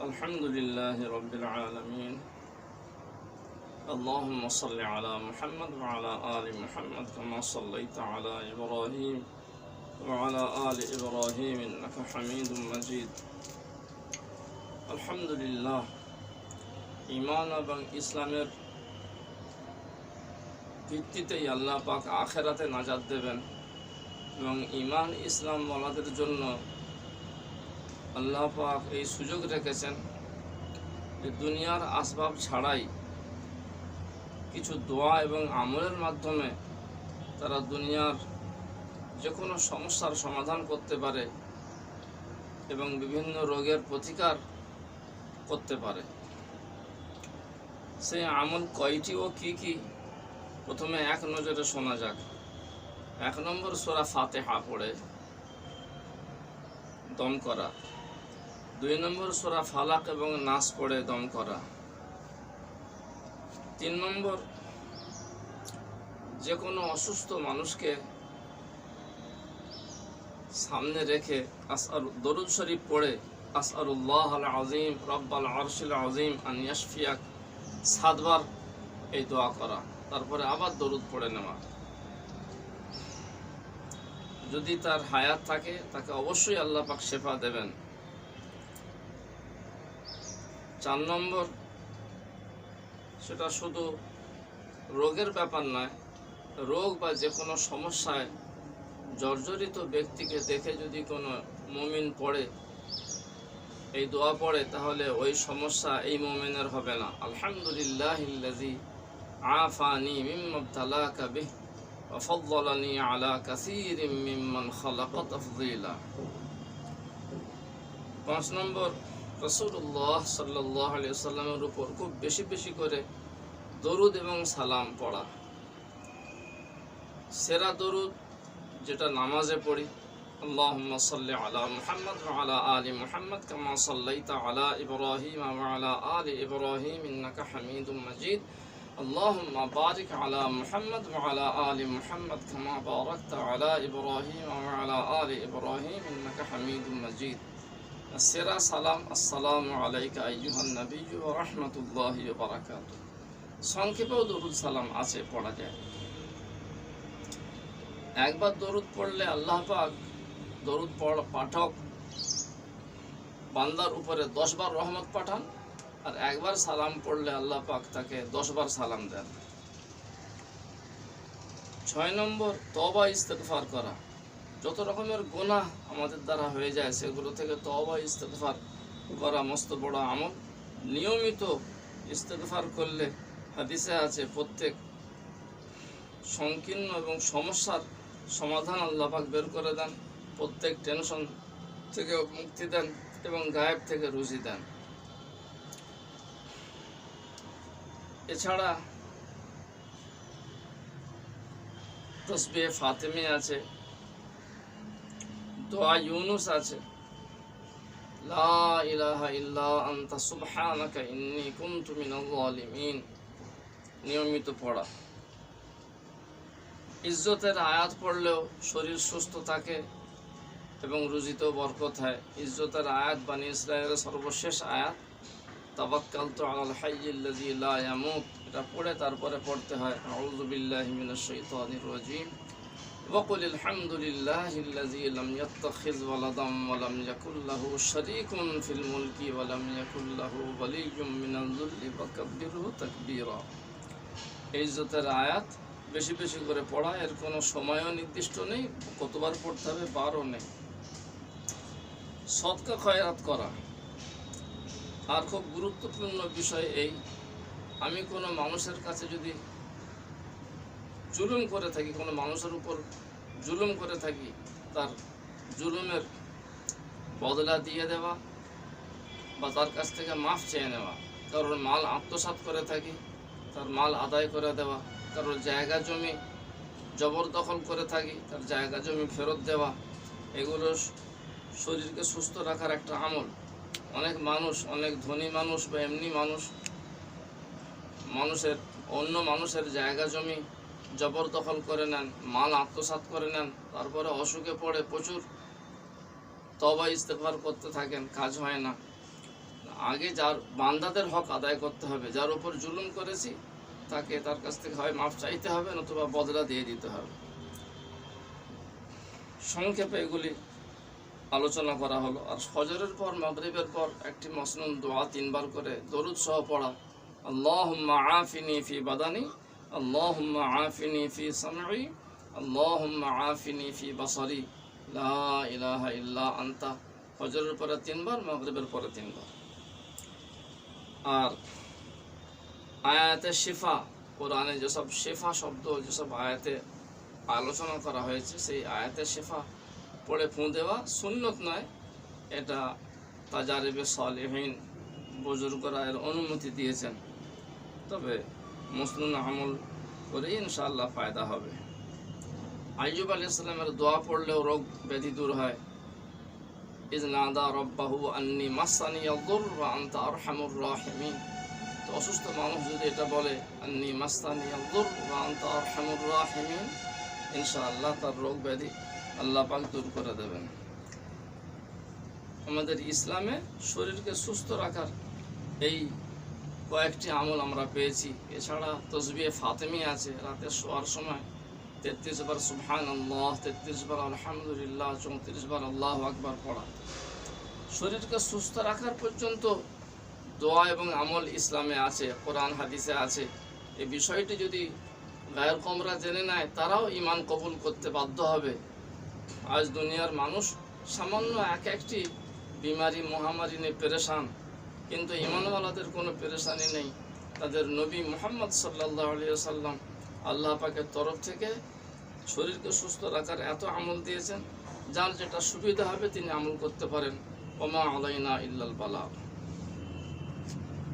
الحمد لله رب العالمين. اللهم صل على محمد وعلى آل محمد كما صليت على إبراهيم وعلى آل إبراهيم إنك حميد مجيد. الحمد لله. ঈমান এবং ইসলামের ভিত্তিতেই আল্লাহ পাক আখিরাতে নাজাত দেবেন এবং ঈমান ইসলাম ওয়ালাদের জন্য আল্লাহ পাক এই সুযোগ রেখেছেন যে দুনিয়ার আসবাব ছাড়াই কিছু দোয়া এবং আমলের মাধ্যমে তারা দুনিয়ার যে কোনো সমস্যার সমাধান করতে পারে এবং বিভিন্ন রোগের প্রতিকার করতে পারে। সেই আমল কয়টি ও কি কি, প্রথমে এক নজরে শোনা যাক। 1 নম্বর সূরা ফাতিহা পড়ে দম করা। 2 নম্বর সূরা ফালাক এবং নাস পড়ে দম করা। 3 নম্বর যে কোনো অসুস্থ মানুষকে সামনে রেখে দরুদ শরীফ পড়ে আসআলুল্লাহ আল আযীম রব্বাল আরশিল আযীম আন ইয়াশফিয়াক 7 বার এই দোয়া করা, তারপরে আবার দরুদ পড়ে নেওয়া। যদি তার হায়াত থাকে তাকে অবশ্যই আল্লাহ পাক শেফা দেবেন। 4 নম্বর, সেটা শুধু রোগের ব্যাপার নয়, রোগ বা যে কোনো সমস্যায় জর্জরিত ব্যক্তিকে দেখে যদি কোনো মুমিন পড়ে এই দোয়া পড়ে, তাহলে ওই সমস্যা এই মুমিনের হবে না। আলহামদুলিল্লাহিল্লাযী আফানি মিম্মা ইবতালাকা বিহি ওয়া ফাদ্দালানি আলা কাসীরিম মিম্মান খালাকা তাফদীলা। 5 নম্বর, রাসূলুল্লাহ সাল্লাল্লাহু আলাইহি ওয়াসাল্লামের উপর খুব বেশি বেশি করে দরুদ এবং সালাম পড়া। সেরা দরুদ যেটা নামাজে পড়ি, আল্লাহুম্মা সাল্লি আলা মুহাম্মাদ ওয়া আলা আলি মুহাম্মাদ কামা সাল্লাইতা আলা ইব্রাহিম ওয়া আলা আলি ইব্রাহিম ইন্নাকা হামিদুম মাজিদ। আল্লাহুম্মা বারিক আলা মুহাম্মাদ ওয়া আলা আলি মুহাম্মাদ কামা বারাকতা আলা ইব্রাহিম ওয়া আলা আলি ইব্রাহিম ইন্নাকা হামিদুম মাজিদ। সেরা সালাম, আসসালামু আলাইকা আইয়ুহান নাবিয়্যু ওয়া রাহমাতুল্লাহি ওয়া বারাকাতুহু। সংক্ষেপেও দরুদ সালাম আছে, পড়া যায়। একবার দরুদ পড়লে আল্লাহ পাক দরুদ পাঠক বান্দার উপরে 10 বার রহমত পাঠান, আর একবার সালাম পড়লে আল্লাহ পাক তাকে 10 বার সালাম দেন। 6 নম্বর, তওবা ইস্তেগফার করা। যত রকমের গুনাহ আমাদের দ্বারা হয়ে যায় সেগুলো থেকে তওবা ইস্তেগফার করা মস্ত বড় আমল। নিয়মিত ইস্তেগফার করলে হাদিসে আছে প্রত্যেক সংকীর্ণ এবং সমস্যার সমাধান আল্লাহ পাক বের করে দেন, প্রত্যেক টেনশন থেকে মুক্তি দেন এবং গায়েব থেকে রুজি দেন। এছাড়া তাসবিহ ফাতিমি আছে, দোয়া ইউনুস আছে, লা ইলাহা ইল্লা আনতা সুবহানাকা ইন্নী কুনতু মিনাল যালিমিন, নিয়মিত পড়া। ইজ্জতের আয়াত পড়লেও শরীর সুস্থ থাকে এবং রুজিতেও বরকত হয়। ইজ্জতের আয়াত বানি ইসরায়েলের সর্বশেষ আয়াত তাওয়াক্কালতু আলাল হাইয়্যিল্লাযী লা ইয়ামুত, এটা পড়ে তারপরে পড়তে হয় আউযু বিল্লাহি মিনাশ শাইতানির রাজীম ওয়া কুলিল হামদুলিল্লাহিল্লাযী লাম ইয়াত্তাখিয ওয়ালাদাম ওয়া লাম ইয়াকুল লাহু শারীকুন ফিল মুলকি ওয়া লাম ইয়াকুল লাহু ওয়ালিয়্যুম মিনাল যুল্লি ফাকাব্বিরহু তাকবীরা। ইজ্জতের আয়াত বেশি বেশি করে পড়া, এর কোনো সময়ও নির্দিষ্ট নেই, কতবার পড়তে হবে বারও নেই। সদকা খয়রাত করা। আর খুব গুরুত্বপূর্ণ বিষয় এই, আমি কোনো মানুষের কাছে যদি জুলুম করে থাকি, কোনো মানুষের উপর জুলুম করে থাকি, তার জুলুমের বদলা দিয়ে দেওয়া বা তার কাছ থেকে মাফ চেয়ে নেওয়া। কারোর মাল আত্মসাৎ করে থাকি, তার মাল আদায় করে দেওয়া। কারোর জায়গা জমি জবরদখল করে থাকি, তার জায়গা জমি ফেরত দেওয়া। এগুলো শরীরকে সুস্থ রাখার একটা আমল। অনেক মানুষ, অনেক ধনী মানুষ বা এমনি অন্য মানুষের জায়গা জমি জবরদখল করে নেন, মাল আত্মসাৎ করে নেন, তারপরে অসুখে পড়ে প্রচুর তওবা ইস্তেগফার করতে থাকেন, কাজ হয় না। আগে যার বান্দাদের হক আদায় করতে হবে, যার উপর জুলুম করেছি তাকে তার কাছ থেকে হয় মাফ চাইতে হবে, নতুবা বদলা দিয়ে দিতে হবে। সংক্ষেপে এগুলি আলোচনা করা হলো। আর ফজরের পর মাগরিবের পর একটি মসনুন দোয়া 3 বার করে দরুদ সহ পড়া, আল্লাহুম্মা আফিনি ফি বাদানি, আল্লাহুম্মা আফিনি ফি সামঈ, আল্লাহুম্মা আফিনি ফি বাসারি, লা ইলাহা ইল্লা আনতা। ফজরের পরে 3 বার, মাগরিবের পরে 3 বার। আর আয়াতে শিফা, কোরআনে যেসব শিফা শব্দ, যেসব আয়াতে আলোচনা করা হয়েছে, সেই আয়াতে শিফা পড়ে ফুঁ দেওয়া সুন্নত নয়, এটা তাজারিবে সালেহিন বুজুর্গরা এর অনুমতি দিয়েছেন। তবে মসনুন আমল করে ইনশাআল্লাহ ফায়দা হবে। আইয়ুব আলাইহিস সালামের দোয়া পড়লেও রোগ ব্যাধি দূর হয়। ইজ নাদা রব্বাহু আন্নি মাসানিয়াদ দুর ওয়া আনতা আরহামুর রাহিমিন। তো অসুস্থ মানুষ যদি এটা বলে আন্নি মাসানিয়াদ দুর ওয়া আনতা আরহামুর রাহিমিন, ইনশাআল্লাহ তার রোগ ব্যাধি আল্লাহ পাক দূর করে দেবেন। আমাদের ইসলামে শরীরকে সুস্থ রাখার এই কয়েকটি আমল আমরা পেয়েছি। এছাড়া তসবিহে ফাতেমি আছে, রাতে শোয়ার সময় 33 বার সুবহানাল্লাহ, 33 বার আলহামদুলিল্লাহ, 34 বার আল্লাহু আকবার পড়া। শরীরকে সুস্থ রাখার পর্যন্ত দোয়া এবং আমল ইসলামে আছে, কোরআন হাদিসে আছে। এই বিষয়টি যদি গায়ের কমরা জেনে নেয়, তারাও ঈমান কবুল করতে বাধ্য হবে। আজ দুনিয়ার মানুষ সামান্য একটি বিমারি মহামারী নিয়ে পেরেশান, কিন্তু ঈমানওয়ালাদের কোনো পেরেশানি নেই। তাদের নবী মুহাম্মদ সাল্লাল্লাহু আলাইহি ওয়াসাল্লাম আল্লাহ পাকের তরফ থেকে শরীরকে সুস্থ রাখার এত আমল দিয়েছেন, যার যেটা সুবিধা হবে তিনি আমল করতে পারেন। ওমা আলাইনা ইল্লাল বালাগ।